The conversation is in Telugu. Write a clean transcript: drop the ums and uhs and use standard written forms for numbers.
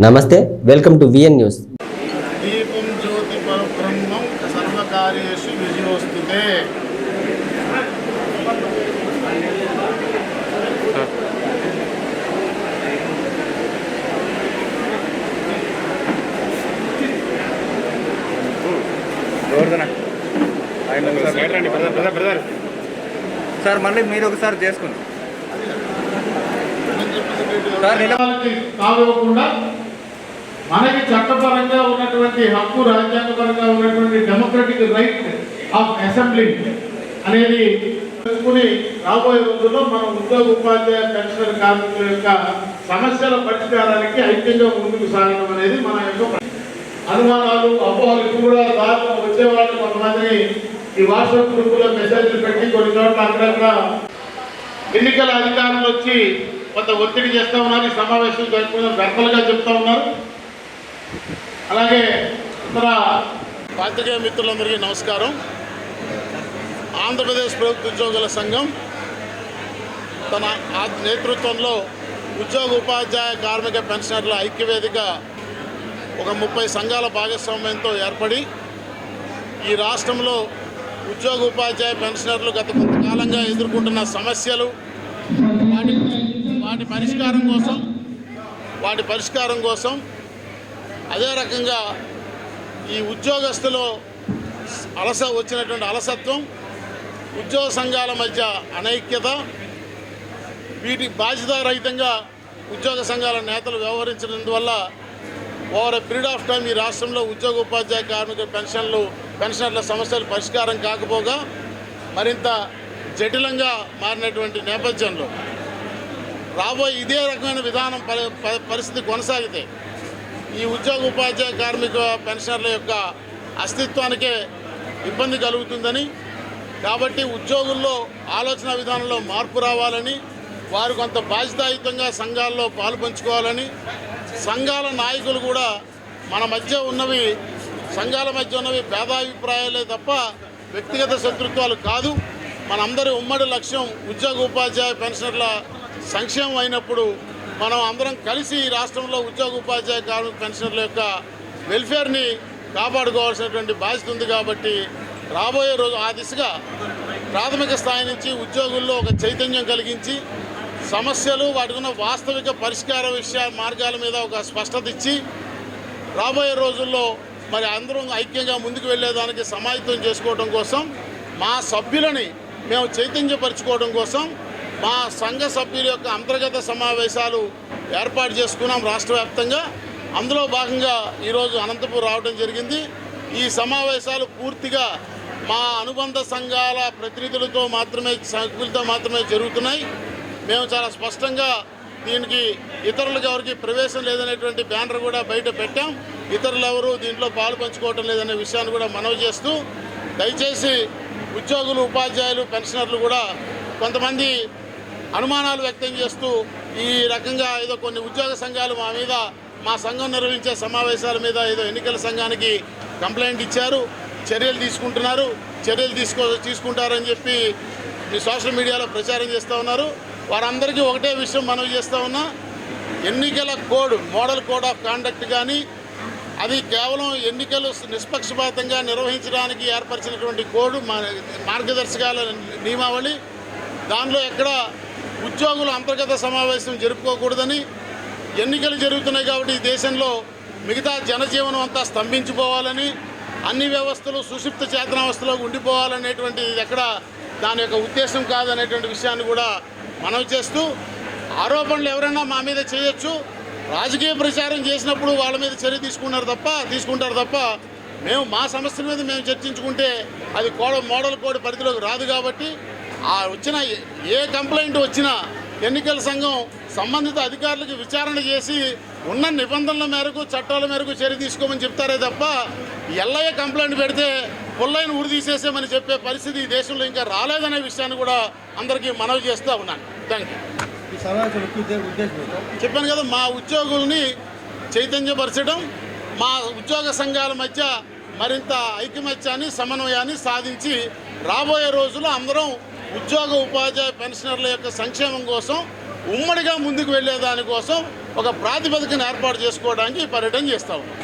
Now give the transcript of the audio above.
నమస్తే, వెల్కమ్ టు విఎన్ న్యూస్. దీపం జ్యోతి పరబ్రహ్మం సర్వకార్యేషు విజయోస్తుతే. సార్ మళ్ళీ మీరు ఒకసారి చేసుకోండి కానివ్వకుండా మనకి చట్టపరంగా ఉన్నటువంటి హక్కు, రాజ్యాంగపరంగా ఉన్నటువంటి డెమోక్రటిక్ రైట్ ఆఫ్ అసెంబ్లీ అనేది తెలుసుకుని రాబోయే రోజుల్లో మన ఉద్యోగ ఉపాధ్యాయ పెన్షనర్ కార్మికుల యొక్క సమస్యల పరిష్కారానికి ఐక్యంగా ముందుకు సాగడం అనేది మన యొక్క అనుమానాలు, అపోహలు కూడా దాంట్లో వచ్చేవాళ్ళు కొంతమందిని ఈ వాట్సాప్ గ్రూపులో మెసేజ్లు పెట్టి కొన్ని చోట్ల అక్కడక్కడ ఎన్నికల అధికారులు వచ్చి కొంత ఒత్తిడి చేస్తూ ఉన్నారు. ఈ సమావేశం జరుపుకున్న వ్యర్థలుగా చెప్తా ఉన్నారు. అలాగే ఇతర పాత్రికేయ మిత్రులందరికీ నమస్కారం. ఆంధ్రప్రదేశ్ ప్రభుత్వ ఉద్యోగుల సంఘం తన నేతృత్వంలో ఉద్యోగ ఉపాధ్యాయ కార్మిక పెన్షనర్ల ఐక్యవేదిక ఒక 30 సంఘాల భాగస్వామ్యంతో ఏర్పడి ఈ రాష్ట్రంలో ఉద్యోగ ఉపాధ్యాయ పెన్షనర్లు గత కొంతకాలంగా ఎదుర్కొంటున్న సమస్యలు, వాటి పరిష్కారం కోసం అదే రకంగా ఈ ఉద్యోగస్తులో వచ్చినటువంటి అలసత్వం, ఉద్యోగ సంఘాల మధ్య అనైక్యత, వీటి బాధ్యతారహితంగా ఉద్యోగ సంఘాల నేతలు వ్యవహరించినందువల్ల over a period of time ఈ రాష్ట్రంలో ఉద్యోగ ఉపాధ్యాయ కార్మిక పెన్షనర్ల సమస్యలు పరిష్కారం కాకపోగా మరింత జటిలంగా మారినటువంటి నేపథ్యంలో రాబోయే ఇదే రకమైన విధానం పరిస్థితి కొనసాగితే ఈ ఉద్యోగ ఉపాధ్యాయ కార్మిక పెన్షనర్ల యొక్క అస్తిత్వానికే ఇబ్బంది కలుగుతుందని, కాబట్టి ఉద్యోగుల్లో ఆలోచన విధానంలో మార్పు రావాలని, వారు కొంత బాధ్యతాయుతంగా సంఘాల్లో పాలు పంచుకోవాలని, సంఘాల నాయకులు కూడా సంఘాల మధ్య ఉన్నవి భేదాభిప్రాయాలే తప్ప వ్యక్తిగత శత్రుత్వాలు కాదు. మనందరి ఉమ్మడి లక్ష్యం ఉద్యోగ ఉపాధ్యాయ పెన్షనర్ల సంక్షేమం అయినప్పుడు మనం అందరం కలిసి ఈ రాష్ట్రంలో ఉద్యోగ ఉపాధ్యాయ కార్మిక పెన్షనర్ల యొక్క వెల్ఫేర్ని కాపాడుకోవాల్సినటువంటి బాధ్యత ఉంది. కాబట్టి రాబోయే రోజు ఆ దిశగా ప్రాథమిక స్థాయి నుంచి ఉద్యోగుల్లో ఒక చైతన్యం కలిగించి సమస్యలు, వాటికి ఉన్న వాస్తవిక పరిష్కార మార్గాల మీద ఒక స్పష్టత ఇచ్చి రాబోయే రోజుల్లో మరి అందరం ఐక్యంగా ముందుకు వెళ్ళేదానికి సమాయత్తం చేసుకోవడం కోసం, మా సభ్యులని మేము చైతన్యపరచుకోవడం కోసం మా సంఘ సభ్యుల యొక్క అంతర్గత సమావేశాలు ఏర్పాటు చేసుకున్నాం రాష్ట్ర వ్యాప్తంగా. అందులో భాగంగా ఈరోజు అనంతపురం రావడం జరిగింది. ఈ సమావేశాలు పూర్తిగా మా అనుబంధ సంఘాల ప్రతినిధులతో మాత్రమే జరుగుతున్నాయి. మేము చాలా స్పష్టంగా దీనికి ఇతరులకు ఎవరికి ప్రవేశం లేదనేటువంటి బ్యానర్ కూడా బయట పెట్టాం. ఇతరులు ఎవరు దీంట్లో పాలు పంచుకోవటం లేదనే విషయాన్ని కూడా మనవి చేస్తూ, దయచేసి ఉద్యోగులు, ఉపాధ్యాయులు, పెన్షనర్లు కూడా కొంతమంది అనుమానాలు వ్యక్తం చేస్తూ ఈ రకంగా ఏదో కొన్ని ఉద్యోగ సంఘాలు మా సంఘం నిర్వహించే సమావేశాల మీద ఏదో ఎన్నికల సంఘానికి కంప్లైంట్ ఇచ్చారు, చర్యలు తీసుకుంటారని చెప్పి ఈ సోషల్ మీడియాలో ప్రచారం చేస్తూ ఉన్నారు. వారందరికీ ఒకటే విషయం మనవి చేస్తూ ఉన్నా, ఎన్నికల code, model code of conduct కానీ అది కేవలం ఎన్నికలు నిష్పక్షపాతంగా నిర్వహించడానికి ఏర్పరిచినటువంటి కోడ్, మార్గదర్శకాల నియమావళి. దానిలో ఎక్కడ ఉద్యోగులు అంతర్గత సమావేశం జరుపుకోకూడదని, ఎన్నికలు జరుగుతున్నాయి కాబట్టి ఈ దేశంలో మిగతా జనజీవనం అంతా స్తంభించిపోవాలని, అన్ని వ్యవస్థలు సుషిప్త చేతనావస్థలోకి ఉండిపోవాలనేటువంటి ఎక్కడ దాని యొక్క ఉద్దేశం కాదనేటువంటి విషయాన్ని కూడా మనవి చేస్తూ, ఆరోపణలు ఎవరైనా మా మీద చేయొచ్చు, రాజకీయ ప్రచారం చేసినప్పుడు వాళ్ళ మీద చర్య తీసుకుంటారు తప్ప మేము మా సమస్యల మీద మేము చర్చించుకుంటే అది మోడల్ కోడ్ పరిధిలోకి రాదు. కాబట్టి వచ్చిన ఏ కంప్లైంట్ వచ్చినా ఎన్నికల సంఘం సంబంధిత అధికారులకు విచారణ చేసి ఉన్న నిబంధనల మేరకు, చట్టాల మేరకు చర్య తీసుకోమని చెప్తారే తప్ప ఎల్లయ్య కంప్లైంట్ పెడితే పుల్లైన ఊరు తీసేసామని చెప్పే పరిస్థితి ఈ దేశంలో ఇంకా రాలేదనే విషయాన్ని కూడా అందరికీ మనవి చేస్తూ ఉన్నాను. Thank you. చెప్పాను కదా, మా ఉద్యోగుల్ని చైతన్యపరచడం, మా ఉద్యోగ సంఘాల మధ్య మరింత ఐకమత్యాన్ని, సమన్వయాన్ని సాధించి రాబోయే రోజుల్లో అందరం ఉద్యోగ ఉపాధ్యాయ పెన్షనర్ల యొక్క సంక్షేమం కోసం ఉమ్మడిగా ముందుకు వెళ్ళేదానికోసం ఒక ప్రాతిపదికను ఏర్పాటు చేసుకోవడానికి ఈ పర్యటన చేస్తా ఉన్నాం.